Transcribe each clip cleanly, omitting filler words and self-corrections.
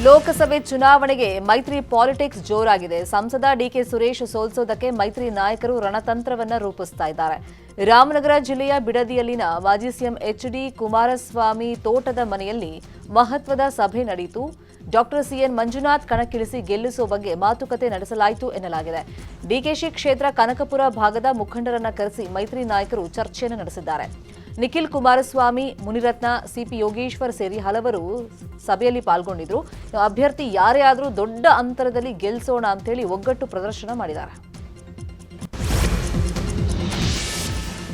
ಲೋಕಸಭೆ ಚುನಾವಣೆಗೆ ಮೈತ್ರಿ ಪಾಲಿಟಿಕ್ಸ್ ಜೋರಾಗಿದೆ. ಸಂಸದ ಡಿಕೆ ಸುರೇಶ್ ಸೋಲಿಸೋದಕ್ಕೆ ಮೈತ್ರಿ ನಾಯಕರು ರಣತಂತ್ರವನ್ನ ರೂಪಿಸ್ತಾ ಇದ್ದಾರೆ. ರಾಮನಗರ ಜಿಲ್ಲೆಯ ಬಿಡದಿಯಲ್ಲಿನ ಮಾಜಿ ಸಿಎಂ ಎಚ್ಡಿ ಕುಮಾರಸ್ವಾಮಿ ತೋಟದ ಮನೆಯಲ್ಲಿ ಮಹತ್ವದ ಸಭೆ ನಡೆಯಿತು. ಡಾಕ್ಟರ್ ಸಿಎನ್ ಮಂಜುನಾಥ್ ಕಣಕ್ಕಿಳಿಸಿ ಗೆಲ್ಲಿಸುವ ಬಗ್ಗೆ ಮಾತುಕತೆ ನಡೆಸಲಾಯಿತು ಎನ್ನಲಾಗಿದೆ. ಡಿಕೆಶಿ ಕ್ಷೇತ್ರ ಕನಕಪುರ ಭಾಗದ ಮುಖಂಡರನ್ನ ಕರೆಸಿ ಮೈತ್ರಿ ನಾಯಕರು ಚರ್ಚೆಯನ್ನು ನಡೆಸಿದ್ದಾರೆ. ನಿಖಿಲ್ ಕುಮಾರಸ್ವಾಮಿ, ಮುನಿರತ್ನ, ಸಿಪಿ ಯೋಗೇಶ್ವರ್ ಸೇರಿ ಹಲವರು ಸಭೆಯಲ್ಲಿ ಪಾಲ್ಗೊಂಡಿದ್ರು. ಅಭ್ಯರ್ಥಿ ಯಾರೇ ಆದರೂ ದೊಡ್ಡ ಅಂತರದಲ್ಲಿ ಗೆಲ್ಲಿಸೋಣ ಅಂತೇಳಿ ಒಗ್ಗಟ್ಟು ಪ್ರದರ್ಶನ ಮಾಡಿದ್ದಾರೆ.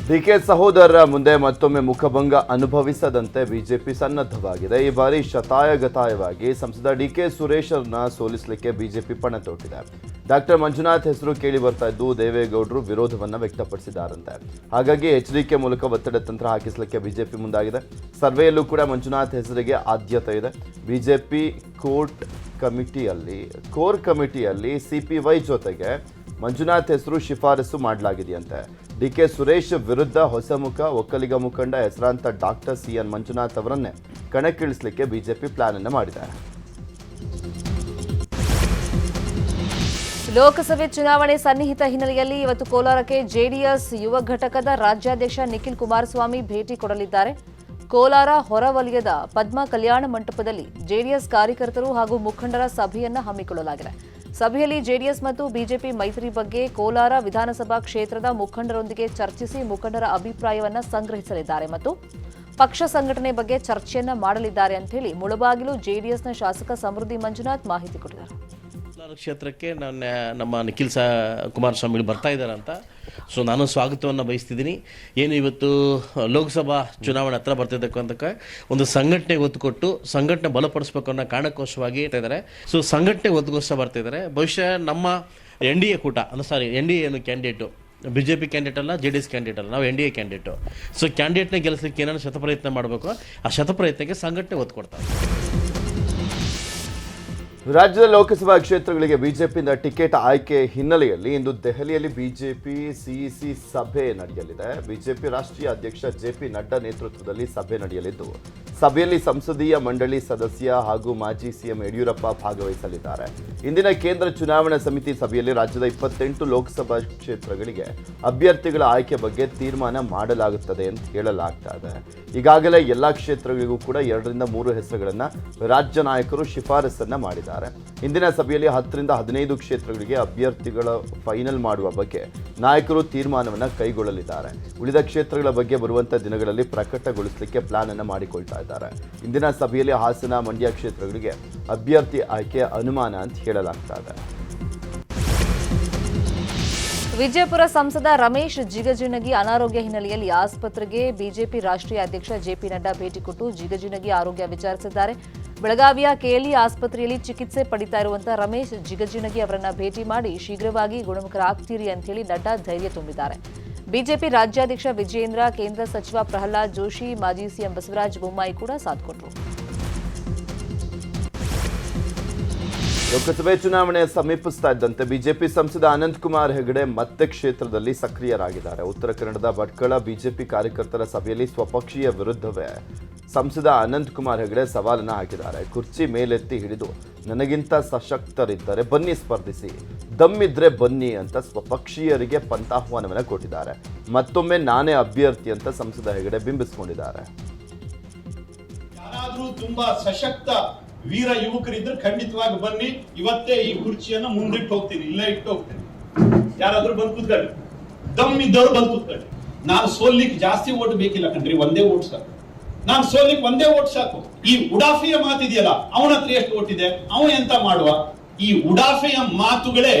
ಡಿಕೆ ಸಹೋದರರ ಮುಂದೆ ಮತ್ತೊಮ್ಮೆ ಮುಖಭಂಗ ಅನುಭವಿಸದಂತೆ ಬಿಜೆಪಿ ಸನ್ನದ್ಧವಾಗಿದೆ. ಈ ಬಾರಿ ಶತಾಯಗತಾಯವಾಗಿ ಸಂಸದ ಡಿಕೆ ಸುರೇಶರನ್ನ ಸೋಲಿಸಲಿಕ್ಕೆ ಬಿಜೆಪಿ ಪಣ ತೊಟ್ಟಿದೆ. ಡಾಕ್ಟರ್ ಮಂಜುನಾಥ್ ಹೆಸರು ಕೇಳಿ ಬರ್ತಾ ಇದ್ದು ದೇವೇಗೌಡರು ವಿರೋಧವನ್ನ ವ್ಯಕ್ತಪಡಿಸಿದ್ದಾರಂತೆ. ಹಾಗಾಗಿ ಎಚ್ಡಿಕೆ ಮೂಲಕ ಒತ್ತಡ ತಂತ್ರ ಹಾಕಿಸಲಿಕ್ಕೆ ಬಿಜೆಪಿ ಮುಂದಾಗಿದೆ. ಸರ್ವೆಯಲ್ಲೂ ಕೂಡ ಮಂಜುನಾಥ್ ಹೆಸರಿಗೆ ಆದ್ಯತೆ ಇದೆ. ಬಿಜೆಪಿ ಕೋರ್ ಕಮಿಟಿಯಲ್ಲಿ ಸಿಪಿವೈ ಜೊತೆಗೆ ಮಂಜುನಾಥ್ ಹೆಸರು ಶಿಫಾರಸು ಮಾಡಲಾಗಿದೆಯಂತೆ. ಡಿಕೆ ಸುರೇಶ್ ವಿರುದ್ಧ ಹೊಸ ಮುಖ ಒಕ್ಕಲಿಗ ಮುಖಂಡ ಹೆಸರಾಂತ ಡಾಕ್ಟರ್ ಸಿಎನ್ ಮಂಜುನಾಥ್ ಅವರನ್ನೇ ಕಣಕ್ಕಿಳಿಸಲಿಕ್ಕೆ ಬಿಜೆಪಿ ಪ್ಲಾನ್ ಅನ್ನು ಮಾಡಿದೆ. ಲೋಕಸಭೆ ಚುನಾವಣೆ ಸನ್ನಿಹಿತ ಹಿನ್ನೆಲೆಯಲ್ಲಿ ಇವತ್ತು ಕೋಲಾರಕ್ಕೆ ಜೆಡಿಎಸ್ ಯುವ ಘಟಕದ ರಾಜ್ಯಾಧ್ಯಕ್ಷ ನಿಖಿಲ್ ಕುಮಾರಸ್ವಾಮಿ ಭೇಟಿ ಕೊಡಲಿದ್ದಾರೆ. ಕೋಲಾರ ಹೊರವಲಯದ ಪದ್ಮ ಕಲ್ಯಾಣ ಮಂಟಪದಲ್ಲಿ ಜೆಡಿಎಸ್ ಕಾರ್ಯಕರ್ತರು ಹಾಗೂ ಮುಖಂಡರ ಸಭೆಯನ್ನು ಹಮ್ಮಿಕೊಳ್ಳಲಾಗಿದೆ. ಸಭೆಯಲ್ಲಿ ಜೆಡಿಎಸ್ ಮತ್ತು ಬಿಜೆಪಿ ಮೈತ್ರಿ ಬಗ್ಗೆ ಕೋಲಾರ ವಿಧಾನಸಭಾ ಕ್ಷೇತ್ರದ ಮುಖಂಡರೊಂದಿಗೆ ಚರ್ಚಿಸಿ ಮುಖಂಡರ ಅಭಿಪ್ರಾಯವನ್ನು ಸಂಗ್ರಹಿಸಲಿದ್ದಾರೆ ಮತ್ತು ಪಕ್ಷ ಸಂಘಟನೆ ಬಗ್ಗೆ ಚರ್ಚೆಯನ್ನ ಮಾಡಲಿದ್ದಾರೆ ಅಂತ ಹೇಳಿ ಮುಳಬಾಗಿಲು ಜೆಡಿಎಸ್ನ ಶಾಸಕ ಸಮೃದ್ಧಿ ಮಂಜುನಾಥ್ ಮಾಹಿತಿ ಕೊಟ್ಟಿದ್ದಾರೆ. ಕ್ಷೇತ್ರಕ್ಕೆ ನಮ್ಮ ನಿಖಿಲ್ ಕುಮಾರಸ್ವಾಮಿ ಬರ್ತಾ ಇದ್ದಾರೆ ಅಂತ ನಾನು ಸ್ವಾಗತವನ್ನು ಬಯಸ್ತಿದ್ದೀನಿ. ಏನು ಇವತ್ತು ಲೋಕಸಭಾ ಚುನಾವಣೆ ಹತ್ರ ಬರ್ತಿದ್ದಕ್ಕಂತಕ್ಕೆ ಒಂದು ಸಂಘಟನೆಗೆ ಒತ್ತು ಕೊಟ್ಟು ಸಂಘಟನೆ ಬಲಪಡಿಸಬೇಕು ಅನ್ನೋ ಕಾರಣಕ್ಕೋಸ್ಕರವಾಗಿ ಇರ್ತಾ ಸಂಘಟನೆಗೆ ಒತ್ತುಗೋಸ್ಕರ ಬರ್ತಿದ್ದಾರೆ. ಬಹುಶಃ ನಮ್ಮ NDA ಕೂಟ NDA ಏನು ಕ್ಯಾಂಡಿಡೇಟು BJP ಕ್ಯಾಂಡಿಡೇಟ್ ಅಲ್ಲ, JDS ಕ್ಯಾಂಡಿಡೇಟ್ ಅಲ್ಲ, ನಾವು NDA ಕ್ಯಾಂಡಿಡೇಟು. ಕ್ಯಾಂಡಿಡೇಟ್ನ ಗೆಲ್ಲಿಸಲಿಕ್ಕೆ ಏನಾದ್ರು ಶತಪ್ರಯತ್ನ ಮಾಡಬೇಕು. ಆ ಶತಪ್ರಯತ್ನಕ್ಕೆ ಸಂಘಟನೆ ಒತ್ತು ಕೊಡ್ತಾರೆ. ರಾಜ್ಯದ ಲೋಕಸಭಾ ಕ್ಷೇತ್ರಗಳಿಗೆ ಬಿಜೆಪಿಯಿಂದ ಟಿಕೆಟ್ ಆಯ್ಕೆ ಹಿನ್ನೆಲೆಯಲ್ಲಿ ಇಂದು ದೆಹಲಿಯಲ್ಲಿ ಬಿಜೆಪಿ ಸಿಇಸಿ ಸಭೆ ನಡೆಯಲಿದೆ. ಬಿಜೆಪಿ ರಾಷ್ಟ್ರೀಯ ಅಧ್ಯಕ್ಷ JP ನಡ್ಡಾ ನೇತೃತ್ವದಲ್ಲಿ ಸಭೆ ನಡೆಯಲಿದ್ದು, ಸಭೆಯಲ್ಲಿ ಸಂಸದೀಯ ಮಂಡಳಿ ಸದಸ್ಯ ಹಾಗೂ ಮಾಜಿ ಸಿಎಂ ಯಡಿಯೂರಪ್ಪ ಭಾಗವಹಿಸಲಿದ್ದಾರೆ. ಇಂದಿನ ಕೇಂದ್ರ ಚುನಾವಣಾ ಸಮಿತಿ ಸಭೆಯಲ್ಲಿ ರಾಜ್ಯದ 28 ಲೋಕಸಭಾ ಕ್ಷೇತ್ರಗಳಿಗೆ ಅಭ್ಯರ್ಥಿಗಳ ಆಯ್ಕೆ ಬಗ್ಗೆ ತೀರ್ಮಾನ ಮಾಡಲಾಗುತ್ತದೆ ಅಂತ ಹೇಳಲಾಗ್ತಾ ಇದೆ. ಈಗಾಗಲೇ ಎಲ್ಲಾ ಕ್ಷೇತ್ರಗಳಿಗೂ ಕೂಡ 2 ರಿಂದ 3 ಹೆಸರುಗಳನ್ನು ರಾಜ್ಯ ನಾಯಕರು ಶಿಫಾರಸನ್ನ ಮಾಡಿದ್ದಾರೆ. ಇಂದಿನ ಸಭೆಯಲ್ಲಿ 10 ರಿಂದ 15 ಕ್ಷೇತ್ರಗಳಿಗೆ ಅಭ್ಯರ್ಥಿಗಳ ಫೈನಲ್ ಮಾಡುವ ಬಗ್ಗೆ ನಾಯಕರು ತೀರ್ಮಾನವನ್ನು ಕೈಗೊಳ್ಳಲಿದ್ದಾರೆ. ಉಳಿದ ಕ್ಷೇತ್ರಗಳ ಬಗ್ಗೆ ಬರುವಂತಹ ದಿನಗಳಲ್ಲಿ ಪ್ರಕಟಗೊಳಿಸಲಿಕ್ಕೆ ಪ್ಲಾನ್ ಅನ್ನು ಮಾಡಿಕೊಳ್ತಾ ಇದ್ದಾರೆ. ಇಂದಿನ ಸಭೆಯಲ್ಲಿ ಹಾಸನ, ಮಂಡ್ಯ ಕ್ಷೇತ್ರಗಳಿಗೆ ಅಭ್ಯರ್ಥಿ ಆಯ್ಕೆ ಅನುಮಾನ ಅಂತ ಹೇಳಲಾಗ್ತಾ ಇದೆ. ವಿಜಯಪುರ ಸಂಸದ ರಮೇಶ್ ಜಿಗಜಿಣಗಿ ಅನಾರೋಗ್ಯ ಹಿನ್ನೆಲೆಯಲ್ಲಿ ಆಸ್ಪತ್ರೆಗೆ ಬಿಜೆಪಿ ರಾಷ್ಟ್ರೀಯ ಅಧ್ಯಕ್ಷ JP ನಡ್ಡಾ ಭೇಟಿ ಕೊಟ್ಟು ಜಿಗಜಿಣಗಿ ಆರೋಗ್ಯ ವಿಚಾರಿಸಿದ್ದಾರೆ. ಬೆಳಗಾವಿಯ KLE ಆಸ್ಪತ್ರೆಯಲ್ಲಿ ಚಿಕಿತ್ಸೆ ಪಡಿತಾ ಇರುವಂತಹ ರಮೇಶ್ ಜಿಗಜಿಣಗಿ ಅವರನ್ನ ಭೇಟಿ ಮಾಡಿ ಶೀಘ್ರವಾಗಿ ಗುಣಮುಖರಾಗ್ತೀರಿ ಅಂತ ಹೇಳಿ ನಡ್ಡಾ ಧೈರ್ಯ ತುಂಬಿದ್ದಾರೆ. ಬಿಜೆಪಿ ರಾಜ್ಯಾಧ್ಯಕ್ಷ ವಿಜಯೇಂದ್ರ, ಕೇಂದ್ರ ಸಚಿವ ಪ್ರಹ್ಲಾದ್ ಜೋಶಿ, ಮಾಜಿ ಸಿಎಂ ಬಸವರಾಜ ಬೊಮ್ಮಾಯಿ ಕೂಡ ಸಾಥ್ ಕೊಟ್ಟರು. ಲೋಕಸಭೆ ಚುನಾವಣೆ ಸಮೀಪಿಸ್ತಾ ಇದ್ದಂತೆ ಬಿಜೆಪಿ ಸಂಸದ ಅನಂತಕುಮಾರ್ ಹೆಗಡೆ ಮತ್ತೆ ಕ್ಷೇತ್ರದಲ್ಲಿ ಸಕ್ರಿಯರಾಗಿದ್ದಾರೆ. ಉತ್ತರ ಕನ್ನಡದ ಭಟ್ಕಳ ಬಿಜೆಪಿ ಕಾರ್ಯಕರ್ತರ ಸಭೆಯಲ್ಲಿ ಸ್ವಪಕ್ಷೀಯ ವಿರುದ್ಧವೇ ಸಂಸದ ಅನಂತಕುಮಾರ್ ಹೆಗಡೆ ಸವಾಲನ್ನು ಹಾಕಿದ್ದಾರೆ. ಕುರ್ಚಿ ಮೇಲೆತ್ತಿ ಹಿಡಿದು ನನಗಿಂತ ಸಶಕ್ತರಿದ್ದರೆ ಬನ್ನಿ ಸ್ಪರ್ಧಿಸಿ, ದಮ್ಮಿದ್ರೆ ಬನ್ನಿ ಅಂತ ಸ್ವಪಕ್ಷೀಯರಿಗೆ ಪಂಥಾಹ್ವಾನವನ್ನು ಕೊಟ್ಟಿದ್ದಾರೆ. ಮತ್ತೊಮ್ಮೆ ನಾನೇ ಅಭ್ಯರ್ಥಿ ಅಂತ ಸಂಸದ ಹೆಗಡೆ ಬಿಂಬಿಸಿಕೊಂಡಿದ್ದಾರೆ. ಯಾರಾದ್ರೂ ತುಂಬಾ ಸಶಕ್ತ ವೀರ ಯುವಕರಿದ್ರೆ ಖಂಡಿತವಾಗಿ ಬನ್ನಿ, ಇವತ್ತೇ ಈ ಕುರ್ಚಿಯನ್ನು ಮುಂದಿಟ್ಟು ಹೋಗ್ತೀನಿ, ಇಲ್ಲೇ ಇಟ್ಟು ಹೋಗ್ತೀನಿ. ಯಾರಾದ್ರೂ ಬಂದು ಕೂತ್ಕೊಳ್ಳಿ, ದಮ್ ಇದ್ದವ್ರು ಬಂದು ಕೂತ್ಕೊಳ್ಳಿ. ನಾನು ಸೋಲಿಕ್ಕೆ ಜಾಸ್ತಿ ಓಟ್ ಬೇಕಿಲ್ಲ ಕಣ್ರಿ, ಒಂದೇ ಓಟ್ ಸಾಕು. ನಾನು ಸೋಲಿಕ್ಕೆ ಒಂದೇ ಓಟ್ ಸಾಕು. ಈ ಉಡಾಫಿಯ ಮಾತಿದೆಯಲ್ಲ, ಅವನ ಹತ್ರ ಎಷ್ಟು ಓಟ್ ಇದೆ, ಅವನು ಎಂತ ಮಾಡುವ, ಈ ಉಡಾಫಿಯ ಮಾತುಗಳೇ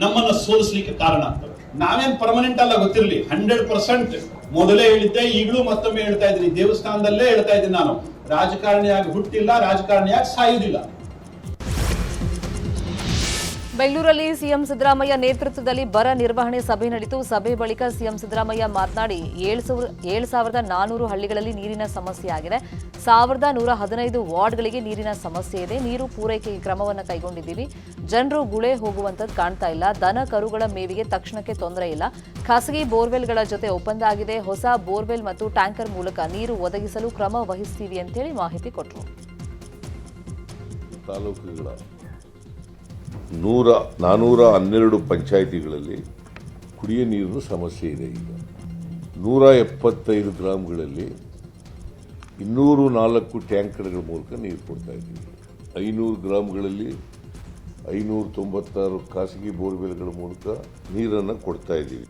ನಮ್ಮನ್ನ ಸೋಲಿಸ್ಲಿಕ್ಕೆ ಕಾರಣ ಆಗ್ತವೆ. ನಾವೇನ್ ಪರ್ಮನೆಂಟ್ ಅಲ್ಲ, ಗೊತ್ತಿರಲಿ. 100% ಮೊದಲೇ ಹೇಳಿದ್ದೆ, ಈಗಲೂ ಮತ್ತೊಮ್ಮೆ ಹೇಳ್ತಾ ಇದ್ದೀನಿ, ದೇವಸ್ಥಾನದಲ್ಲೇ ಹೇಳ್ತಾ ಇದ್ದೀನಿ, ನಾನು ರಾಜಕಾರಣಿಯಾಗಿ ಹುಟ್ಟಿಲ್ಲ, ರಾಜಕಾರಣಿಯಾಗಿ ಸಾಯುವುದಿಲ್ಲ. ಬೆಂಗಳೂರಲ್ಲಿ ಸಿಎಂ ಸಿದ್ದರಾಮಯ್ಯ ನೇತೃತ್ವದಲ್ಲಿ ಬರ ನಿರ್ವಹಣೆ ಸಭೆ ನಡೆಯಿತು. ಸಭೆ ಬಳಿಕ ಸಿಎಂ ಸಿದ್ದರಾಮಯ್ಯ ಮಾತನಾಡಿ 7,400 ಹಳ್ಳಿಗಳಲ್ಲಿ ನೀರಿನ ಸಮಸ್ಯೆ ಆಗಿದೆ. 1,115 ವಾರ್ಡ್ಗಳಿಗೆ ನೀರಿನ ಸಮಸ್ಯೆ ಇದೆ. ನೀರು ಪೂರೈಕೆಗೆ ಕ್ರಮವನ್ನು ಕೈಗೊಂಡಿದ್ದೀವಿ. ಜನರು ಗುಳೆ ಹೋಗುವಂತದ್ದು ಕಾಣ್ತಾ ಇಲ್ಲ. ದನ ಕರುಗಳ ಮೇವಿಗೆ ತಕ್ಷಣಕ್ಕೆ ತೊಂದರೆ ಇಲ್ಲ. ಖಾಸಗಿ ಬೋರ್ವೆಲ್ಗಳ ಜೊತೆ ಒಪ್ಪಂದ ಆಗಿದೆ. ಹೊಸ ಬೋರ್ವೆಲ್ ಮತ್ತು ಟ್ಯಾಂಕರ್ ಮೂಲಕ ನೀರು ಒದಗಿಸಲು ಕ್ರಮ ವಹಿಸ್ತೀವಿ ಅಂತೇಳಿ ಮಾಹಿತಿ ಕೊಟ್ಟರು. ತಾಲೂಕುಗಳ 412 ಪಂಚಾಯಿತಿಗಳಲ್ಲಿ ಕುಡಿಯ ನೀರಿನ ಸಮಸ್ಯೆ ಇದೆ. ಈಗ 175 ಗ್ರಾಮಗಳಲ್ಲಿ 204 ಟ್ಯಾಂಕರ್ಗಳ ಮೂಲಕ ನೀರು ಕೊಡ್ತಾ ಇದ್ದೀವಿ. 500 ಗ್ರಾಮಗಳಲ್ಲಿ 596 ಖಾಸಗಿ ಬೋರ್ವೆಲ್ಗಳ ಮೂಲಕ ನೀರನ್ನು ಕೊಡ್ತಾ ಇದ್ದೀವಿ.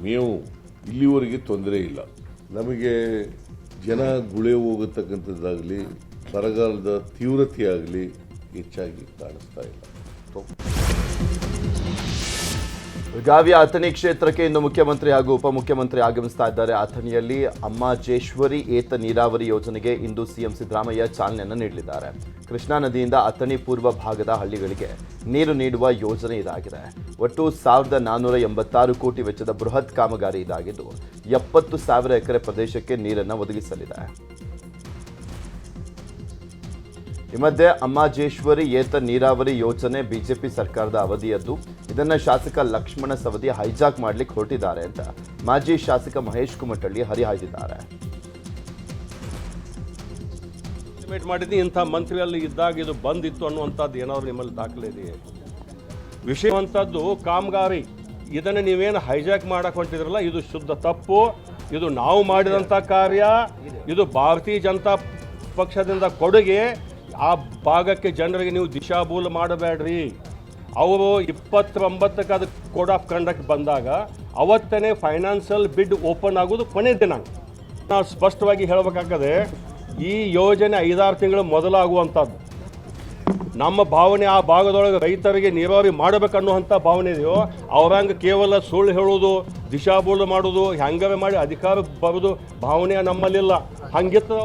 ಮೇವು ಇಲ್ಲಿವರೆಗೆ ತೊಂದರೆ ಇಲ್ಲ. ನಮಗೆ ಜನ ಗುಳೆ ಹೋಗತಕ್ಕಂಥದ್ದಾಗಲಿ ಬರಗಾಲದ ತೀವ್ರತೆ ಆಗಲಿ ಹೆಚ್ಚಾಗಿ ಕಾಣಿಸ್ತಾ ಇಲ್ಲ. ಬೆಳಗಾವಿ ಅಥಣಿ ಕ್ಷೇತ್ರಕ್ಕೆ ಇಂದು ಮುಖ್ಯಮಂತ್ರಿ ಹಾಗೂ ಉಪಮುಖ್ಯಮಂತ್ರಿ ಆಗಮಿಸ್ತಾ ಇದ್ದಾರೆ. ಅಥಣಿಯಲ್ಲಿ ಅಮ್ಮಾಜೇಶ್ವರಿ ಏತ ನೀರಾವರಿ ಯೋಜನೆಗೆ ಇಂದು ಸಿಎಂ ಸಿದ್ದರಾಮಯ್ಯ ಚಾಲನೆಯನ್ನು ನೀಡಲಿದ್ದಾರೆ. ಕೃಷ್ಣಾ ನದಿಯಿಂದ ಅಥಣಿ ಪೂರ್ವ ಭಾಗದ ಹಳ್ಳಿಗಳಿಗೆ ನೀರು ನೀಡುವ ಯೋಜನೆ ಇದಾಗಿದೆ. ಒಟ್ಟು 1486 ಕೋಟಿ ವೆಚ್ಚದ ಬೃಹತ್ ಕಾಮಗಾರಿ ಇದಾಗಿದ್ದು 70,000 ಎಕರೆ ಪ್ರದೇಶಕ್ಕೆ ನೀರನ್ನು ಒದಗಿಸಲಿದೆ. ಈ ಮಧ್ಯೆ ಅಮ್ಮಾಜೇಶ್ವರಿ ಏತ ನೀರಾವರಿ ಯೋಜನೆ ಬಿಜೆಪಿ ಸರ್ಕಾರದ ಅವಧಿಯದ್ದು. ಇದನ್ನು ಶಾಸಕ ಲಕ್ಷ್ಮಣ ಸವದಿ ಹೈಜಾಕ್ ಮಾಡಲಿಕ್ಕೆ ಹೊರಟಿದ್ದಾರೆ ಅಂತ ಮಾಜಿ ಶಾಸಕ ಮಹೇಶ್ ಕುಮಟಳ್ಳಿ ಹರಿಹಾಯ್ದಿದ್ದಾರೆ. ಮಾಡಿದ್ದೀನಿ, ಇಂಥ ಮಂತ್ರಿ ಅಲ್ಲಿ ಇದ್ದಾಗ ಇದು ಬಂದಿತ್ತು ಅನ್ನುವಂಥದ್ದು ಏನಾದ್ರು ನಿಮ್ಮಲ್ಲಿ ದಾಖಲೆ ಇದೆಯೇ? ವಿಷಯವಂಥದ್ದು ಕಾಮಗಾರಿ, ಇದನ್ನು ನೀವೇನು ಹೈಜಾಕ್ ಮಾಡಕ್ಕೆ ಹೊಂಟಿದ್ರಲ್ಲ, ಇದು ಶುದ್ಧ ತಪ್ಪು. ಇದು ನಾವು ಮಾಡಿದಂಥ ಕಾರ್ಯ. ಇದು ಭಾರತೀಯ ಜನತಾ ಪಕ್ಷದಿಂದ ಕೊಡುಗೆ. ಆ ಭಾಗಕ್ಕೆ ಜನರಿಗೆ ನೀವು ದಿಶಾಭೂಲ ಮಾಡಬೇಡ್ರಿ. ಅವರು 29ಕ್ಕೆ ಅದು ಕೋಡ್ ಆಫ್ ಕಂಡಕ್ಟ್ ಬಂದಾಗ ಅವತ್ತೇ ಫೈನಾನ್ಷಿಯಲ್ ಬಿಡ್ ಓಪನ್ ಆಗೋದು ಕೊನೆ ದಿನಾಂಕ. ನಾವು ಸ್ಪಷ್ಟವಾಗಿ ಹೇಳಬೇಕಾಗದೆ, ಈ ಯೋಜನೆ 5-6 ತಿಂಗಳು ಮೊದಲಾಗುವಂಥದ್ದು. ನಮ್ಮ ಭಾವನೆ ಆ ಭಾಗದೊಳಗೆ ರೈತರಿಗೆ ನೀರಾವರಿ ಮಾಡಬೇಕನ್ನುವಂಥ ಭಾವನೆ ಇದೆಯೋ, ಅವ್ರಂಗೆ ಕೇವಲ ಸುಳ್ಳು ಹೇಳೋದು, ದಿಶಾಭೂಲ ಮಾಡೋದು, ಹೆಂಗವೇ ಮಾಡಿ ಅಧಿಕಾರ ಬರೋದು ಭಾವನೆ ನಮ್ಮಲ್ಲಿಲ್ಲ. ಹಂಗಿತ್ತು.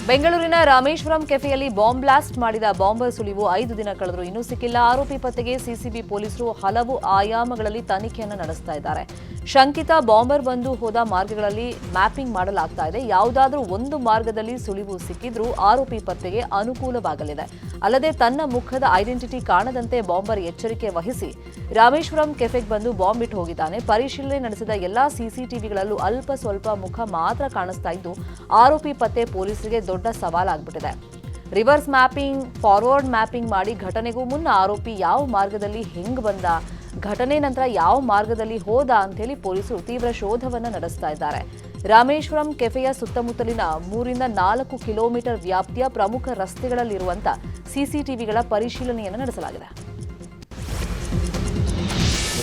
ಬೆಂಗಳೂರಿನ ರಾಮೇಶ್ವರಂ ಕೆಫೆಯಲ್ಲಿ ಬಾಂಬ್ ಬ್ಲಾಸ್ಟ್ ಮಾಡಿದ ಬಾಂಬರ್ ಸುಳಿವು 5 ದಿನ ಕಳೆದರೂ ಇನ್ನೂ ಸಿಕ್ಕಿಲ್ಲ. ಆರೋಪಿ ಪತ್ತೆಗೆ ಸಿಸಿಬಿ ಪೊಲೀಸರು ಹಲವು ಆಯಾಮಗಳಲ್ಲಿ ತನಿಖೆಯನ್ನು ನಡೆಸ್ತಾ ಇದ್ದಾರೆ. ಶಂಕಿತ ಬಾಂಬರ್ ಬಂದು ಹೋದ ಮಾರ್ಗಗಳಲ್ಲಿ ಮ್ಯಾಪಿಂಗ್ ಮಾಡಲಾಗ್ತಾ ಇದೆ. ಯಾವುದಾದ್ರೂ ಒಂದು ಮಾರ್ಗದಲ್ಲಿ ಸುಳಿವು ಸಿಕ್ಕಿದ್ರೂ ಆರೋಪಿ ಪತ್ತೆಗೆ ಅನುಕೂಲವಾಗಲಿದೆ. ಅಲ್ಲದೆ ತನ್ನ ಮುಖದ ಐಡೆಂಟಿಟಿ ಕಾಣದಂತೆ ಬಾಂಬರ್ ಎಚ್ಚರಿಕೆ ವಹಿಸಿ ರಾಮೇಶ್ವರಂ ಕೆಫೆಗೆ ಬಂದು ಬಾಂಬ್ ಇಟ್ಟು ಹೋಗಿದ್ದಾನೆ. ಪರಿಶೀಲನೆ ನಡೆಸಿದ ಎಲ್ಲಾ ಸಿಸಿಟಿವಿಗಳಲ್ಲೂ ಅಲ್ಪ ಸ್ವಲ್ಪ ಮುಖ ಮಾತ್ರ ಕಾಣಿಸ್ತಾ ಇದ್ದು ಆರೋಪಿ ಪತ್ತೆ ಪೊಲೀಸರಿಗೆ ದೊಡ್ಡ ಸವಾಲಾಗ್ಬಿಟ್ಟಿದೆ. ರಿವರ್ಸ್ ಮ್ಯಾಪಿಂಗ್, ಫಾರ್ವರ್ಡ್ ಮ್ಯಾಪಿಂಗ್ ಮಾಡಿ ಘಟನೆಗೂ ಮುನ್ನ ಆರೋಪಿ ಯಾವ ಮಾರ್ಗದಲ್ಲಿ ಹೆಂಗ್ ಬಂದ, ಘಟನೆ ನಂತರ ಯಾವ ಮಾರ್ಗದಲ್ಲಿ ಹೋದ ಅಂತೇಳಿ ಪೊಲೀಸರು ತೀವ್ರ ಶೋಧವನ್ನು ನಡೆಸ್ತಾ ಇದ್ದಾರೆ. ರಾಮೇಶ್ವರಂ ಕೆಫೆಯ ಸುತ್ತಮುತ್ತಲಿನ 3-4 ಕಿಲೋಮೀಟರ್ ವ್ಯಾಪ್ತಿಯ ಪ್ರಮುಖ ರಸ್ತೆಗಳಲ್ಲಿರುವಂತಹ ಸಿಸಿಟಿವಿಗಳ ಪರಿಶೀಲನೆಯನ್ನು ನಡೆಸಲಾಗಿದೆ.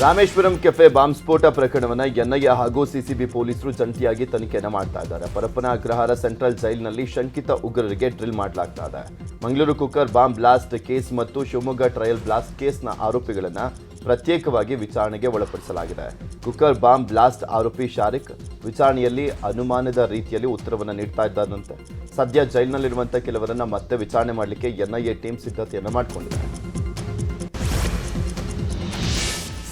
ರಾಮೇಶ್ವರಂ ಕೆಫೆ ಬಾಂಬ್ ಸ್ಫೋಟ ಪ್ರಕರಣವನ್ನು ಎನ್ಐಎ ಹಾಗೂ ಸಿಸಿಬಿ ಪೊಲೀಸರು ಜಂಟಿಯಾಗಿ ತನಿಖೆಯನ್ನು ಮಾಡ್ತಾ ಇದ್ದಾರೆ. ಪರಪ್ಪನ ಅಗ್ರಹಾರ ಸೆಂಟ್ರಲ್ ಜೈಲಿನಲ್ಲಿ ಶಂಕಿತ ಉಗ್ರರಿಗೆ ಡ್ರಿಲ್ ಮಾಡಲಾಗ್ತಾ ಇದೆ. Mangaluru cooker bomb blast case ಮತ್ತು ಶಿವಮೊಗ್ಗ ಟ್ರಯಲ್ ಬ್ಲಾಸ್ಟ್ ಕೇಸ್ನ ಆರೋಪಿಗಳನ್ನು ಪ್ರತ್ಯೇಕವಾಗಿ ವಿಚಾರಣೆಗೆ ಒಳಪಡಿಸಲಾಗಿದೆ. ಕುಕ್ಕರ್ ಬಾಂಬ್ ಬ್ಲಾಸ್ಟ್ ಆರೋಪಿ ಶಾರಿಕ್ ವಿಚಾರಣೆಯಲ್ಲಿ ಅನುಮಾನದ ರೀತಿಯಲ್ಲಿ ಉತ್ತರವನ್ನು ನೀಡ್ತಾ ಇದ್ದಾರಂತೆ. ಸದ್ಯ ಜೈಲಿನಲ್ಲಿರುವಂತಹ ಕೆಲವರನ್ನ ಮತ್ತೆ ವಿಚಾರಣೆ ಮಾಡಲಿಕ್ಕೆ ಎನ್ಐಎ ಟೀಮ್ ಸಿದ್ಧತೆಯನ್ನು ಮಾಡಿಕೊಂಡಿದೆ.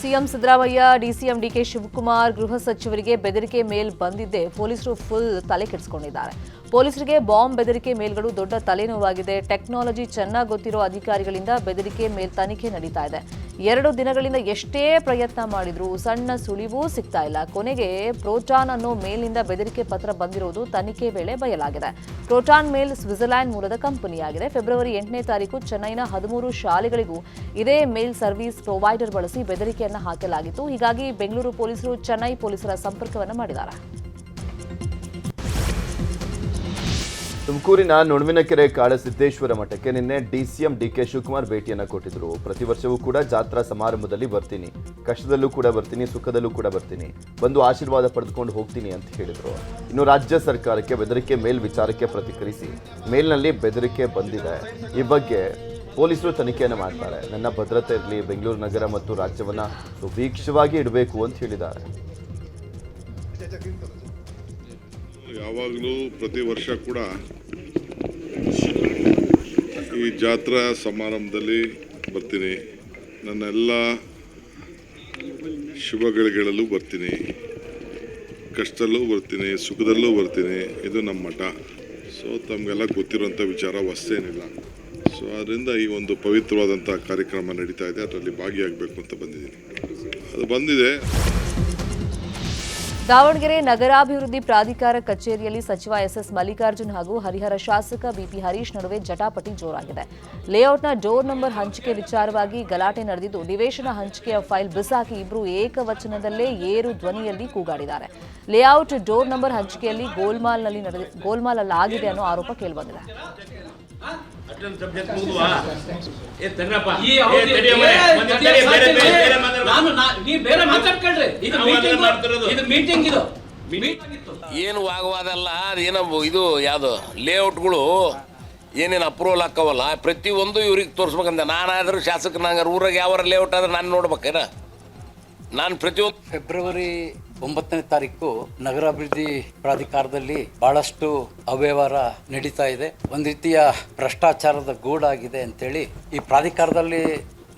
ಸಿಎಂ ಸಿದ್ದರಾಮಯ್ಯ, ಡಿಸಿಎಂ ಡಿಕೆ ಶಿವಕುಮಾರ್, ಗೃಹ ಸಚಿವರಿಗೆ ಬೆದರಿಕೆ ಮೇಲ್ ಬಂದಿದ್ದೇ ಪೊಲೀಸರು ಫುಲ್ ತಲೆ ಕೆಡಿಸಿಕೊಂಡಿದ್ದಾರೆ. ಪೊಲೀಸರಿಗೆ ಬಾಂಬ್ ಬೆದರಿಕೆ ಮೇಲ್ಗಳು ದೊಡ್ಡ ತಲೆನೋವಾಗಿದೆ. ಟೆಕ್ನಾಲಜಿ ಚೆನ್ನಾಗಿ ಗೊತ್ತಿರೋ ಅಧಿಕಾರಿಗಳಿಂದ ಬೆದರಿಕೆ ಮೇಲ್ ತನಿಖೆ ನಡೀತಾ ಇದೆ. 2 ದಿನಗಳಿಂದ ಎಷ್ಟೇ ಪ್ರಯತ್ನ ಮಾಡಿದ್ರೂ ಸಣ್ಣ ಸುಳಿವೂ ಸಿಗ್ತಾ ಇಲ್ಲ. ಕೊನೆಗೆ ಪ್ರೋಟಾನ್ ಅನ್ನೋ ಮೇಲ್ನಿಂದ ಬೆದರಿಕೆ ಪತ್ರ ಬಂದಿರೋದು ತನಿಖೆ ವೇಳೆ ಬಯಲಾಗಿದೆ. ಪ್ರೋಟಾನ್ ಮೇಲ್ ಸ್ವಿಟ್ಜರ್ಲ್ಯಾಂಡ್ ಮೂಲದ ಕಂಪನಿಯಾಗಿದೆ. ಫೆಬ್ರವರಿ 8ನೇ ತಾರೀಕು ಚೆನ್ನೈನ 13 ಶಾಲೆಗಳಿಗೂ ಇದೇ ಮೇಲ್ ಸರ್ವಿಸ್ ಪ್ರೊವೈಡರ್ ಬಳಸಿ ಬೆದರಿಕೆಯನ್ನು ಹಾಕಲಾಗಿತ್ತು. ಹೀಗಾಗಿ ಬೆಂಗಳೂರು ಪೊಲೀಸರು ಚೆನ್ನೈ ಪೊಲೀಸರ ಸಂಪರ್ಕವನ್ನು ಮಾಡಿದ್ದಾರೆ. ತುಮಕೂರಿನ ನುಣವಿನಕೆರೆ ಕಾಳಸಿದ್ದೇಶ್ವರ ಮಠಕ್ಕೆ ನಿನ್ನೆ ಡಿಸಿಎಂ ಡಿಕೆ ಶಿವಕುಮಾರ್ ಭೇಟಿಯನ್ನು ಕೊಟ್ಟಿದ್ರು. ಪ್ರತಿ ವರ್ಷವೂ ಕೂಡ ಜಾತ್ರಾ ಸಮಾರಂಭದಲ್ಲಿ ಬರ್ತೀನಿ, ಕಷ್ಟದಲ್ಲೂ ಕೂಡ ಬರ್ತೀನಿ, ಸುಖದಲ್ಲೂ ಕೂಡ ಬರ್ತೀನಿ, ಬಂದು ಆಶೀರ್ವಾದ ಪಡೆದುಕೊಂಡು ಹೋಗ್ತೀನಿ ಅಂತ ಹೇಳಿದರು. ಇನ್ನು ರಾಜ್ಯ ಸರ್ಕಾರಕ್ಕೆ ಬೆದರಿಕೆ ಮೇಲ್ ವಿಚಾರಕ್ಕೆ ಪ್ರತಿಕ್ರಿಯಿಸಿ, ಮೇಲ್ನಲ್ಲಿ ಬೆದರಿಕೆ ಬಂದಿದೆ, ಈ ಬಗ್ಗೆ ಪೊಲೀಸರು ತನಿಖೆಯನ್ನು ಮಾಡ್ತಾರೆ, ನನ್ನ ಭದ್ರತೆ ಇರಲಿ, ಬೆಂಗಳೂರು ನಗರ ಮತ್ತು ರಾಜ್ಯವನ್ನು ಸುಭೀಕ್ಷವಾಗಿ ಇಡಬೇಕು ಅಂತ ಹೇಳಿದ್ದಾರೆ. ಯಾವಾಗಲೂ ಪ್ರತಿ ವರ್ಷ ಕೂಡ ಈ ಜಾತ್ರಾ ಸಮಾರಂಭದಲ್ಲಿ ಬರ್ತೀನಿ, ನನ್ನೆಲ್ಲ ಶುಭಗಳಿಗೆಗಳಲ್ಲೂ ಬರ್ತೀನಿ, ಕಷ್ಟದಲ್ಲೂ ಬರ್ತೀನಿ, ಸುಖದಲ್ಲೂ ಬರ್ತೀನಿ. ಇದು ನಮ್ಮ ಮಠ. ಸೊ ತಮಗೆಲ್ಲ ಗೊತ್ತಿರುವಂಥ ವಿಚಾರ ಹೊಸೇನಿಲ್ಲ. ಸೊ ಅದರಿಂದ ಈ ಒಂದು ಪವಿತ್ರವಾದಂಥ ಕಾರ್ಯಕ್ರಮ ನಡೀತಾ ಇದೆ, ಅದರಲ್ಲಿ ಭಾಗಿಯಾಗಬೇಕು ಅಂತ ಬಂದಿದ್ದೀನಿ. ಅದು ಬಂದಿದೆ. ದಾವಣಗೆರೆ ನಗರಾಭಿವೃದ್ಧಿ ಪ್ರಾಧಿಕಾರ ಕಚೇರಿಯಲ್ಲಿ ಸಚಿವ ಎಸ್ಎಸ್ ಮಲ್ಲಿಕಾರ್ಜುನ್ ಹಾಗೂ ಹರಿಹರ ಶಾಸಕ ಬಿಪಿ ಹರೀಶ್ ನಡುವೆ ಜಟಾಪಟಿ ಜೋರಾಗಿದೆ. ಲೇಔಟ್ನ ಡೋರ್ ನಂಬರ್ ಹಂಚಿಕೆ ವಿಚಾರವಾಗಿ ಗಲಾಟೆ ನಡೆದಿದ್ದು, ನಿವೇಶನ ಹಂಚಿಕೆಯ ಫೈಲ್ ಬಿಸಾಕಿ ಇಬ್ಬರು ಏಕವಚನದಲ್ಲೇ ಏರು ಧ್ವನಿಯಲ್ಲಿ ಕೂಗಾಡಿದ್ದಾರೆ. ಲೇಔಟ್ ಡೋರ್ ನಂಬರ್ ಹಂಚಿಕೆಯಲ್ಲಿ ಗೋಲ್ಮಾಲಲ್ಲಾಗಿದೆ ಅನ್ನೋ ಆರೋಪ ಕೇಳಿಬಂದಿದೆ. ಏನು ವಾಗವಾದ ಅಲ್ಲ, ಅದೇನೋ ಇದು ಯಾವುದು ಲೇಔಟ್ಗಳು ಏನೇನು ಅಪ್ರೂವಲ್ ಹಾಕವಲ್ಲ ಪ್ರತಿಯೊಂದು ಇವ್ರಿಗೆ ತೋರಿಸ್ಬೇಕಂತ. ನಾನಾದ್ರೂ ಶಾಸಕ ನಂಗೆ ಊರಾಗ ಯಾವ ಲೇಔಟ್ ಆದ್ರೆ ನಾನು ನೋಡ್ಬೇಕೇನ? ನಾನು ಪ್ರತಿಯೊಂದು ಫೆಬ್ರವರಿ 9ನೇ ತಾರೀಕು ನಗರಾಭಿವೃದ್ಧಿ ಪ್ರಾಧಿಕಾರದಲ್ಲಿ ಬಹಳಷ್ಟು ಅವ್ಯವಹಾರ ನಡೀತಾ ಇದೆ. ಒಂದು ರೀತಿಯ ಭ್ರಷ್ಟಾಚಾರದ ಗೂಡಾಗಿದೆ ಅಂತೇಳಿ ಈ ಪ್ರಾಧಿಕಾರದಲ್ಲಿ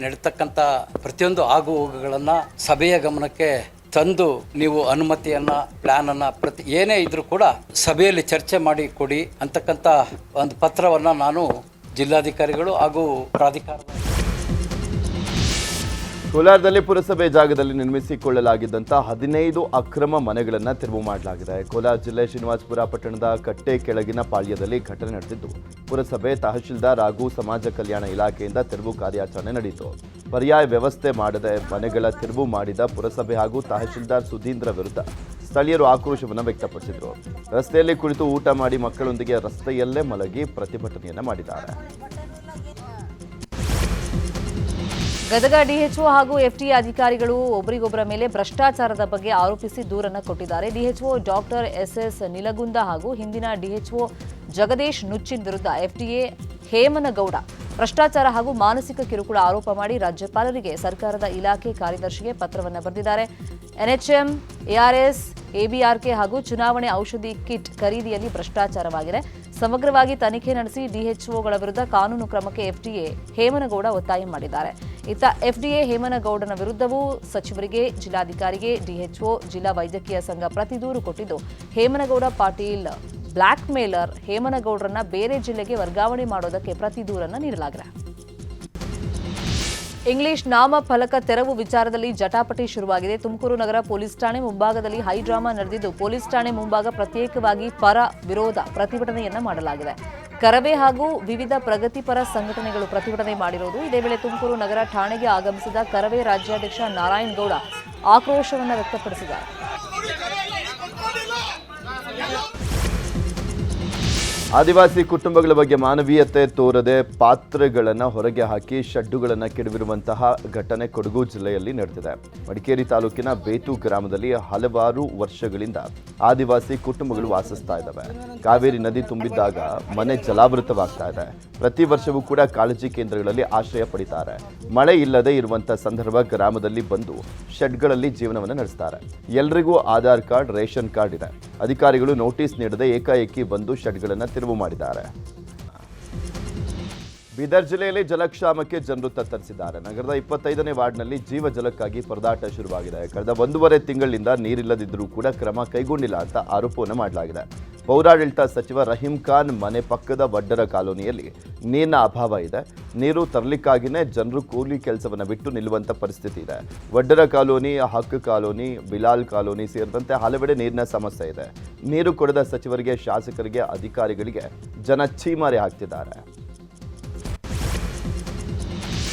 ನಡೀತಕ್ಕಂಥ ಪ್ರತಿಯೊಂದು ಆಗು ಹೋಗುಗಳನ್ನು ಸಭೆಯ ಗಮನಕ್ಕೆ ತಂದು ನೀವು ಅನುಮತಿಯನ್ನ ಪ್ಲಾನ್ ಅನ್ನ ಏನೇ ಇದ್ರೂ ಕೂಡ ಸಭೆಯಲ್ಲಿ ಚರ್ಚೆ ಮಾಡಿ ಕೊಡಿ ಅಂತಕ್ಕಂಥ ಒಂದು ಪತ್ರವನ್ನು ನಾನು ಜಿಲ್ಲಾಧಿಕಾರಿಗಳು ಹಾಗೂ ಪ್ರಾಧಿಕಾರದ ಕೋಲಾರದಲ್ಲಿ ಪುರಸಭೆ ಜಾಗದಲ್ಲಿ ನಿರ್ಮಿಸಿಕೊಳ್ಳಲಾಗಿದ್ದಂಥ 15 ಅಕ್ರಮ ಮನೆಗಳನ್ನು ತೆರವು ಮಾಡಲಾಗಿದೆ. ಕೋಲಾರ ಜಿಲ್ಲೆ ಶ್ರೀನಿವಾಸಪುರ ಪಟ್ಟಣದ ಕಟ್ಟೆ ಕೆಳಗಿನ ಪಾಳ್ಯದಲ್ಲಿ ಘಟನೆ ನಡೆದಿದ್ದು, ಪುರಸಭೆ, ತಹಶೀಲ್ದಾರ್ ಹಾಗೂ ಸಮಾಜ ಕಲ್ಯಾಣ ಇಲಾಖೆಯಿಂದ ತೆರವು ಕಾರ್ಯಾಚರಣೆ ನಡೆಯಿತು. ಪರ್ಯಾಯ ವ್ಯವಸ್ಥೆ ಮಾಡದೆ ಮನೆಗಳ ತೆರವು ಮಾಡಿದ ಪುರಸಭೆ ಹಾಗೂ ತಹಶೀಲ್ದಾರ್ ಸುಧೀಂದ್ರ ವಿರುದ್ಧ ಸ್ಥಳೀಯರು ಆಕ್ರೋಶವನ್ನು ವ್ಯಕ್ತಪಡಿಸಿದರು. ರಸ್ತೆಯಲ್ಲಿ ಕುಳಿತು ಊಟ ಮಾಡಿ ಮಕ್ಕಳೊಂದಿಗೆ ರಸ್ತೆಯಲ್ಲೇ ಮಲಗಿ ಪ್ರತಿಭಟನೆಯನ್ನು ಮಾಡಿದ್ದಾರೆ. ಗದಗ ಡಿಎಚ್ಒ ಹಾಗೂ ಎಫ್ಟಿಎ ಅಧಿಕಾರಿಗಳು ಒಬ್ಬರಿಗೊಬ್ಬರ ಮೇಲೆ ಭ್ರಷ್ಟಾಚಾರದ ಬಗ್ಗೆ ಆರೋಪಿಸಿ ದೂರನ್ನು ಕೊಟ್ಟಿದ್ದಾರೆ. ಡಿಎಚ್ಒ ಡಾಕ್ಟರ್ ಎಸ್ಎಸ್ ನಿಲಗುಂದ ಹಾಗೂ ಹಿಂದಿನ ಡಿಎಚ್ಒ ಜಗದೀಶ್ ನುಚ್ಚಿನ್ ವಿರುದ್ಧ ಎಫ್ಟಿಎ ಹೇಮನಗೌಡ ಭ್ರಷ್ಟಾಚಾರ ಹಾಗೂ ಮಾನಸಿಕ ಕಿರುಕುಳ ಆರೋಪ ಮಾಡಿ ರಾಜ್ಯಪಾಲರಿಗೆ ಸರ್ಕಾರದ ಇಲಾಖೆ ಕಾರ್ಯದರ್ಶಿಗೆ ಪತ್ರವನ್ನು ಬರೆದಿದ್ದಾರೆ. ಎನ್ಎಚ್ಎಂ, ಎಆರ್ಎಸ್, ಎಬಿಆರ್ಕೆ ಹಾಗೂ ಚುನಾವಣೆ ಔಷಧಿ ಕಿಟ್ ಖರೀದಿಯಲ್ಲಿ ಭ್ರಷ್ಟಾಚಾರವಾಗಿದೆ. ಸಮಗ್ರವಾಗಿ ತನಿಖೆ ನಡೆಸಿ ಡಿಎಚ್ಒಗಳ ವಿರುದ್ಧ ಕಾನೂನು ಕ್ರಮಕ್ಕೆ ಎಫ್ಟಿಎ ಹೇಮನಗೌಡ ಒತ್ತಾಯ ಮಾಡಿದ್ದಾರೆ. ಇತ್ತ ಎಫ್ಡಿಎ ಹೇಮನಗೌಡನ ವಿರುದ್ಧವೂ ಸಚಿವರಿಗೆ, ಜಿಲ್ಲಾಧಿಕಾರಿಗೆ ಡಿಎಚ್ಒ, ಜಿಲ್ಲಾ ವೈದ್ಯಕೀಯ ಸಂಘ ಪ್ರತಿ ದೂರು ಕೊಟ್ಟಿದ್ದು, ಹೇಮನಗೌಡ ಪಾಟೀಲ್ ಬ್ಲಾಕ್ ಮೇಲರ್ ಹೇಮನಗೌಡರನ್ನ ಬೇರೆ ಜಿಲ್ಲೆಗೆ ವರ್ಗಾವಣೆ ಮಾಡೋದಕ್ಕೆ ಪ್ರತಿ ದೂರನ್ನು ನೀಡಲಾಗಿದೆ. ಇಂಗ್ಲಿಷ್ ನಾಮ ಫಲಕ ತೆರವು ವಿಚಾರದಲ್ಲಿ ಜಟಾಪಟಿ ಶುರುವಾಗಿದೆ. ತುಮಕೂರು ನಗರ ಪೊಲೀಸ್ ಠಾಣೆ ಮುಂಭಾಗದಲ್ಲಿ ಹೈಡ್ರಾಮಾ ನಡೆದಿದ್ದು, ಪೊಲೀಸ್ ಠಾಣೆ ಮುಂಭಾಗ ಪ್ರತ್ಯೇಕವಾಗಿ ಪರ ವಿರೋಧ ಪ್ರತಿಭಟನೆಯನ್ನ ಮಾಡಲಾಗಿದೆ. ಕರವೇ ಹಾಗೂ ವಿವಿಧ ಪ್ರಗತಿಪರ ಸಂಘಟನೆಗಳು ಪ್ರತಿಭಟನೆ ಮಾಡಿರುವುದು. ಇದೇ ವೇಳೆ ತುಮಕೂರು ನಗರ ಠಾಣೆಗೆ ಆಗಮಿಸಿದ ಕರವೇ ರಾಜ್ಯಾಧ್ಯಕ್ಷ ನಾರಾಯಣಗೌಡ ಆಕ್ರೋಶವನ್ನು ವ್ಯಕ್ತಪಡಿಸಿದ್ದಾರೆ. ಆದಿವಾಸಿ ಕುಟುಂಬಗಳ ಬಗ್ಗೆ ಮಾನವೀಯತೆ ತೋರದೆ ಪಾತ್ರೆಗಳನ್ನು ಹೊರಗೆ ಹಾಕಿ ಶೆಡ್ಡುಗಳನ್ನು ಕೆಡವಿರುವಂತಹ ಘಟನೆ ಕೊಡಗು ಜಿಲ್ಲೆಯಲ್ಲಿ ನಡೆದಿದೆ. ಮಡಿಕೇರಿ ತಾಲೂಕಿನ ಬೇತು ಗ್ರಾಮದಲ್ಲಿ ಹಲವಾರು ವರ್ಷಗಳಿಂದ ಆದಿವಾಸಿ ಕುಟುಂಬಗಳು ವಾಸಿಸ್ತಾ ಇದ್ದಾವೆ. ಕಾವೇರಿ ನದಿ ತುಂಬಿದ್ದಾಗ ಮನೆ ಜಲಾವೃತವಾಗ್ತಾ ಇದೆ. ಪ್ರತಿ ವರ್ಷವೂ ಕೂಡ ಕಾಳಜಿ ಕೇಂದ್ರಗಳಲ್ಲಿ ಆಶ್ರಯ ಪಡಿತಾರೆ. ಮಳೆ ಇಲ್ಲದೆ ಇರುವಂಥ ಸಂದರ್ಭ ಗ್ರಾಮದಲ್ಲಿ ಬಂದು ಶೆಡ್ಗಳಲ್ಲಿ ಜೀವನವನ್ನು ನಡೆಸ್ತಾರೆ. ಎಲ್ರಿಗೂ ಆಧಾರ್ ಕಾರ್ಡ್, ರೇಷನ್ ಕಾರ್ಡ್ ಇದೆ. ಅಧಿಕಾರಿಗಳು ನೋಟಿಸ್ ನೀಡದೆ ಏಕಾಏಕಿ ಬಂದು ಶೆಡ್ಗಳನ್ನು ತೆರವು ಮಾಡಿದ್ದಾರೆ. ಬೀದರ್ ಜಿಲ್ಲೆಯಲ್ಲಿ ಜಲಕ್ಷಾಮಕ್ಕೆ ಜನರು ತತ್ತರಿಸಿದ್ದಾರೆ. ನಗರದ 25ನೇ ವಾರ್ಡ್ನಲ್ಲಿ ಜೀವ ಜಲಕ್ಕಾಗಿ ಪರದಾಟ ಶುರುವಾಗಿದೆ. ಕಳೆದ 1.5 ತಿಂಗಳಿಂದ ನೀರಿಲ್ಲದಿದ್ದರೂ ಕೂಡ ಕ್ರಮ ಕೈಗೊಂಡಿಲ್ಲ ಅಂತ ಆರೋಪವನ್ನು ಮಾಡಲಾಗಿದೆ. ಪೌರಾಡಳಿತ ಸಚಿವ ರಹೀಂ ಖಾನ್ ಮನೆ ಪಕ್ಕದ ವಡ್ಡರ ಕಾಲೋನಿಯಲ್ಲಿ ನೀರಿನ ಅಭಾವ ಇದೆ. ನೀರು ತರಲಿಕ್ಕಾಗಿಯೇ ಜನರು ಕೂಲಿ ಕೆಲಸವನ್ನು ಬಿಟ್ಟು ನಿಲ್ಲುವಂಥ ಪರಿಸ್ಥಿತಿ ಇದೆ. ವಡ್ಡರ ಕಾಲೋನಿ, ಹಕ್ ಕಾಲೋನಿ, ಬಿಲಾಲ್ ಕಾಲೋನಿ ಸೇರಿದಂತೆ ಹಲವೆಡೆ ನೀರಿನ ಸಮಸ್ಯೆ ಇದೆ. ನೀರು ಕೊಡದ ಸಚಿವರಿಗೆ, ಶಾಸಕರಿಗೆ, ಅಧಿಕಾರಿಗಳಿಗೆ ಜನ ಛೀಮಾರಿ ಹಾಕ್ತಿದ್ದಾರೆ.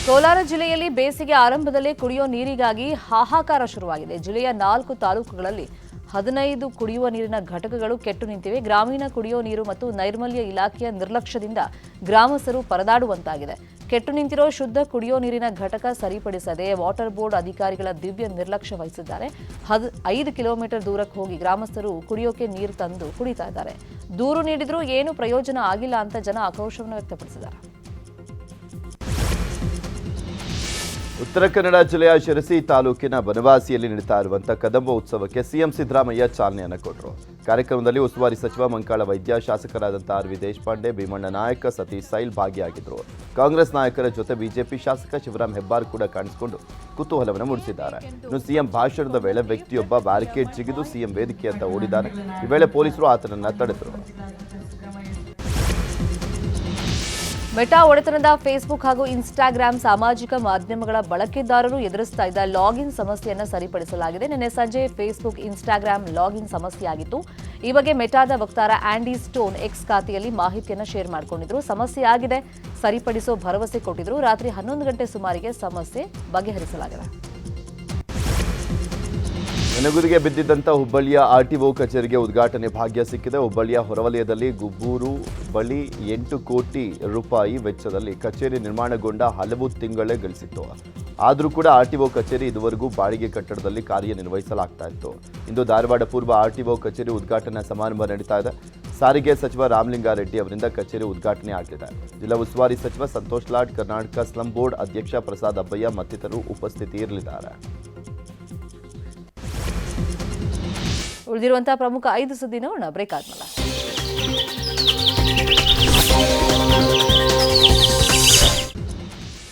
ಕೋಲಾರ ಜಿಲ್ಲೆಯಲ್ಲಿ ಬೇಸಿಗೆ ಆರಂಭದಲ್ಲೇ ಕುಡಿಯುವ ನೀರಿಗಾಗಿ ಹಾಹಾಕಾರ ಶುರುವಾಗಿದೆ. ಜಿಲ್ಲೆಯ 4 ತಾಲೂಕುಗಳಲ್ಲಿ 15 ಕುಡಿಯುವ ನೀರಿನ ಘಟಕಗಳು ಕೆಟ್ಟು ನಿಂತಿವೆ. ಗ್ರಾಮೀಣ ಕುಡಿಯುವ ನೀರು ಮತ್ತು ನೈರ್ಮಲ್ಯ ಇಲಾಖೆಯ ನಿರ್ಲಕ್ಷ್ಯದಿಂದ ಗ್ರಾಮಸ್ಥರು ಪರದಾಡುವಂತಾಗಿದೆ. ಕೆಟ್ಟು ನಿಂತಿರೋ ಶುದ್ಧ ಕುಡಿಯುವ ನೀರಿನ ಘಟಕ ಸರಿಪಡಿಸದೆ ವಾಟರ್ ಬೋರ್ಡ್ ಅಧಿಕಾರಿಗಳ ದಿವ್ಯ ನಿರ್ಲಕ್ಷ್ಯ ವಹಿಸಿದ್ದಾರೆ. 5 ಕಿಲೋಮೀಟರ್ ದೂರಕ್ಕೆ ಹೋಗಿ ಗ್ರಾಮಸ್ಥರು ಕುಡಿಯೋಕೆ ನೀರು ತಂದು ಕುಡಿತಾ ಇದ್ದಾರೆ. ದೂರು ನೀಡಿದ್ರೂ ಏನು ಪ್ರಯೋಜನ ಆಗಿಲ್ಲ ಅಂತ ಜನ ಆಕ್ರೋಶವನ್ನು ವ್ಯಕ್ತಪಡಿಸಿದ್ದಾರೆ. ಉತ್ತರ ಕನ್ನಡ ಜಿಲ್ಲೆಯ ಶಿರಸಿ ತಾಲೂಕಿನ ಬನವಾಸಿಯಲ್ಲಿ ನಡೀತಾ ಇರುವಂತಹ ಕದಂಬ ಉತ್ಸವಕ್ಕೆ ಸಿಎಂ ಸಿದ್ದರಾಮಯ್ಯ ಚಾಲನೆಯನ್ನು ಕೊಟ್ಟರು. ಕಾರ್ಯಕ್ರಮದಲ್ಲಿ ಉಸ್ತುವಾರಿ ಸಚಿವ ಮಂಕಾಳ ವೈದ್ಯ, ಶಾಸಕರಾದಂತಹ ಆರ್ ವಿ ದೇಶಪಾಂಡೆ, ಭೀಮಣ್ಣ ನಾಯಕ, ಸತೀಶ್ ಸೈಲ್ ಭಾಗಿಯಾಗಿದ್ದರು. ಕಾಂಗ್ರೆಸ್ ನಾಯಕರ ಜೊತೆ ಬಿಜೆಪಿ ಶಾಸಕ ಶಿವರಾಮ್ ಹೆಬ್ಬಾರ್ ಕೂಡ ಕಾಣಿಸಿಕೊಂಡು ಕುತೂಹಲವನ್ನು ಮೂಡಿಸಿದ್ದಾರೆ. ಇನ್ನು ಸಿಎಂ ಭಾಷಣದ ವೇಳೆ ವ್ಯಕ್ತಿಯೊಬ್ಬ ಬ್ಯಾರಿಕೇಡ್ ಜಿಗಿದು ಸಿಎಂ ವೇದಿಕೆಯತ್ತ ಓಡಿದ್ದಾನೆ. ಈ ವೇಳೆ ಪೊಲೀಸರು ಆತನನ್ನು ತಡೆದರು. ಮೆಟಾ ಒಡೆತನದ ಫೇಸ್ಬುಕ್ ಹಾಗೂ ಇನ್ಸ್ಟಾಗ್ರಾಂ ಸಾಮಾಜಿಕ ಮಾಧ್ಯಮಗಳ ಬಳಕೆದಾರರು ಎದುರಿಸ್ತಾ ಇದ್ದ ಲಾಗಿನ್ ಸಮಸ್ಯೆಯನ್ನು ಸರಿಪಡಿಸಲಾಗಿದೆ. ನಿನ್ನೆ ಸಂಜೆ ಫೇಸ್ಬುಕ್ ಇನ್ಸ್ಟಾಗ್ರಾಂ ಲಾಗಿನ್ ಸಮಸ್ಯೆಯಾಗಿತ್ತು. ಈ ಬಗ್ಗೆ ಮೆಟಾದ ವಕ್ತಾರ ಆಂಡಿ ಸ್ಟೋನ್ ಎಕ್ಸ್ ಖಾತೆಯಲ್ಲಿ ಮಾಹಿತಿಯನ್ನು ಶೇರ್ ಮಾಡಿಕೊಂಡಿದ್ರು. ಸಮಸ್ಯೆ ಆಗಿದೆ, ಸರಿಪಡಿಸೋ ಭರವಸೆ ಕೊಟ್ಟಿದ್ರು. ರಾತ್ರಿ 11 ಗಂಟೆ ಸುಮಾರಿಗೆ ಸಮಸ್ಯೆ ಬಗೆಹರಿಸಲಾಗಿದೆ. ನೆನಗುದಿಗೆ ಬಿದ್ದಿದ್ದಂಥ ಹುಬ್ಬಳ್ಳಿಯ ಆರ್ಟಿಒ ಕಚೇರಿಗೆ ಉದ್ಘಾಟನೆ ಭಾಗ್ಯ ಸಿಕ್ಕಿದೆ. ಹುಬ್ಬಳ್ಳಿಯ ಹೊರವಲಯದಲ್ಲಿ ಗುಬ್ಬೂರು ಬಳಿ 8 ಕೋಟಿ ರೂಪಾಯಿ ವೆಚ್ಚದಲ್ಲಿ ಕಚೇರಿ ನಿರ್ಮಾಣಗೊಂಡ ಹಲವು ತಿಂಗಳೇ ಗಳಿಸಿತ್ತು. ಆದರೂ ಕೂಡ ಆರ್ಟಿಒ ಕಚೇರಿ ಇದುವರೆಗೂ ಬಾಡಿಗೆ ಕಟ್ಟಡದಲ್ಲಿ ಕಾರ್ಯನಿರ್ವಹಿಸಲಾಗ್ತಾ ಇತ್ತು. ಇಂದು ಧಾರವಾಡ ಪೂರ್ವ ಆರ್ಟಿಒ ಕಚೇರಿ ಉದ್ಘಾಟನಾ ಸಮಾರಂಭ ನಡೀತಾ ಇದೆ. ಸಾರಿಗೆ ಸಚಿವ ರಾಮಲಿಂಗಾರೆಡ್ಡಿ ಅವರಿಂದ ಕಚೇರಿ ಉದ್ಘಾಟನೆ ಆಗಲಿದೆ. ಜಿಲ್ಲಾ ಉಸ್ತುವಾರಿ ಸಚಿವ ಸಂತೋಷ್ ಲಾಡ್, ಕರ್ನಾಟಕ ಸ್ಲಂ ಬೋರ್ಡ್ ಅಧ್ಯಕ್ಷ ಪ್ರಸಾದ್ ಅಬ್ಬಯ್ಯ ಮತ್ತಿತರರು ಉಪಸ್ಥಿತಿ ಇರಲಿದ್ದಾರೆ. ಉಳಿದಿರುವಂತಹ ಪ್ರಮುಖ 5 ಸುದ್ದಿ ನೋಡೋಣ ಬ್ರೇಕ್ ಆದ್ಮೇಲೆ.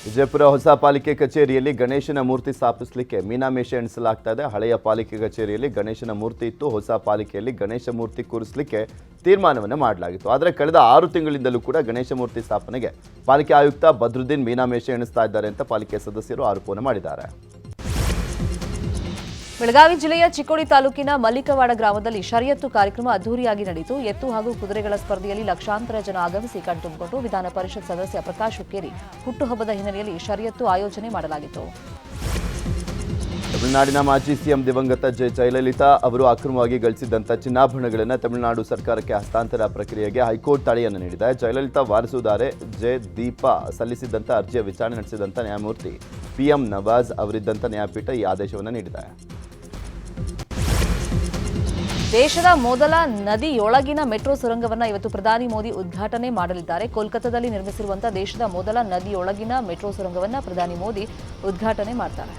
ವಿಜಯಪುರ ಹೊಸ ಪಾಲಿಕೆ ಕಚೇರಿಯಲ್ಲಿ ಗಣೇಶನ ಮೂರ್ತಿ ಸ್ಥಾಪಿಸಲಿಕ್ಕೆ ಮೀನಾಮೇಷ ಎಣಿಸಲಾಗ್ತಾ ಇದೆ. ಹಳೆಯ ಪಾಲಿಕೆ ಕಚೇರಿಯಲ್ಲಿ ಗಣೇಶನ ಮೂರ್ತಿ ಇತ್ತು. ಹೊಸ ಪಾಲಿಕೆಯಲ್ಲಿ ಗಣೇಶ ಮೂರ್ತಿ ಕೂರಿಸಲಿಕ್ಕೆ ತೀರ್ಮಾನವನ್ನು ಮಾಡಲಾಗಿತ್ತು. ಆದರೆ ಕಳೆದ 6 ತಿಂಗಳಿಂದಲೂ ಕೂಡ ಗಣೇಶ ಮೂರ್ತಿ ಸ್ಥಾಪನೆಗೆ ಪಾಲಿಕೆ ಆಯುಕ್ತ ಬದ್ರುದ್ದೀನ್ ಮೀನಾಮೇಷ ಎಣಿಸ್ತಾ ಇದ್ದಾರೆ ಅಂತ ಪಾಲಿಕೆ ಸದಸ್ಯರು ಆರೋಪವನ್ನು ಮಾಡಿದ್ದಾರೆ. ಬೆಳಗಾವಿ ಜಿಲ್ಲೆಯ ಚಿಕ್ಕೋಡಿ ತಾಲೂಕಿನ ಮಲ್ಲಿಕವಾಡ ಗ್ರಾಮದಲ್ಲಿ ಶರಿಯತ್ತು ಕಾರ್ಯಕ್ರಮ ಅದ್ದೂರಿಯಾಗಿ ನಡೆಯಿತು. ಎತ್ತು ಹಾಗೂ ಕುದುರೆಗಳ ಸ್ಪರ್ಧೆಯಲ್ಲಿ ಲಕ್ಷಾಂತರ ಜನ ಆಗಮಿಸಿ ಕಣ್ತುಂಬಿಕೊಂಡು ವಿಧಾನ ಪರಿಷತ್ ಸದಸ್ಯ ಪ್ರಕಾಶ್ ಹುಕ್ಕೇರಿ ಹುಟ್ಟುಹಬ್ಬದ ಹಿನ್ನೆಲೆಯಲ್ಲಿ ಶರಿಯತ್ತು ಆಯೋಜನೆ ಮಾಡಲಾಗಿತ್ತು. ತಮಿಳುನಾಡಿನ ಮಾಜಿ ಸಿಎಂ ದಿವಂಗತ ಜಯಲಲಿತಾ ಅವರು ಅಕ್ರಮವಾಗಿ ಗಳಿಸಿದ್ದಂಥ ಚಿನ್ನಾಭರಣಗಳನ್ನು ತಮಿಳುನಾಡು ಸರ್ಕಾರಕ್ಕೆ ಹಸ್ತಾಂತರ ಪ್ರಕ್ರಿಯೆಗೆ ಹೈಕೋರ್ಟ್ ತಡೆಯನ್ನು ನೀಡಿದೆ. ಜಯಲಲಿತಾ ವಾರಸುದಾರೆ ದೀಪಾ ಸಲ್ಲಿಸಿದ್ದಂಥ ಅರ್ಜಿಯ ವಿಚಾರಣೆ ನಡೆಸಿದಂಥ ನ್ಯಾಯಮೂರ್ತಿ PM ನವಾಜ್ ಅವರಿದ್ದಂಥ ನ್ಯಾಯಪೀಠ ಈ ಆದೇಶವನ್ನು ನೀಡಿದೆ. ದೇಶದ ಮೊದಲ ನದಿಯೊಳಗಿನ ಮೆಟ್ರೋ ಸುರಂಗವನ್ನು ಇವತ್ತು ಪ್ರಧಾನಿ ಮೋದಿ ಉದ್ಘಾಟನೆ ಮಾಡಲಿದ್ದಾರೆ. ಕೋಲ್ಕತ್ತಾದಲ್ಲಿ ನಿರ್ಮಿಸಿರುವಂತಹ ದೇಶದ ಮೊದಲ ನದಿಯೊಳಗಿನ ಮೆಟ್ರೋ ಸುರಂಗವನ್ನು ಪ್ರಧಾನಿ ಮೋದಿ ಉದ್ಘಾಟನೆ ಮಾಡ್ತಾರೆ.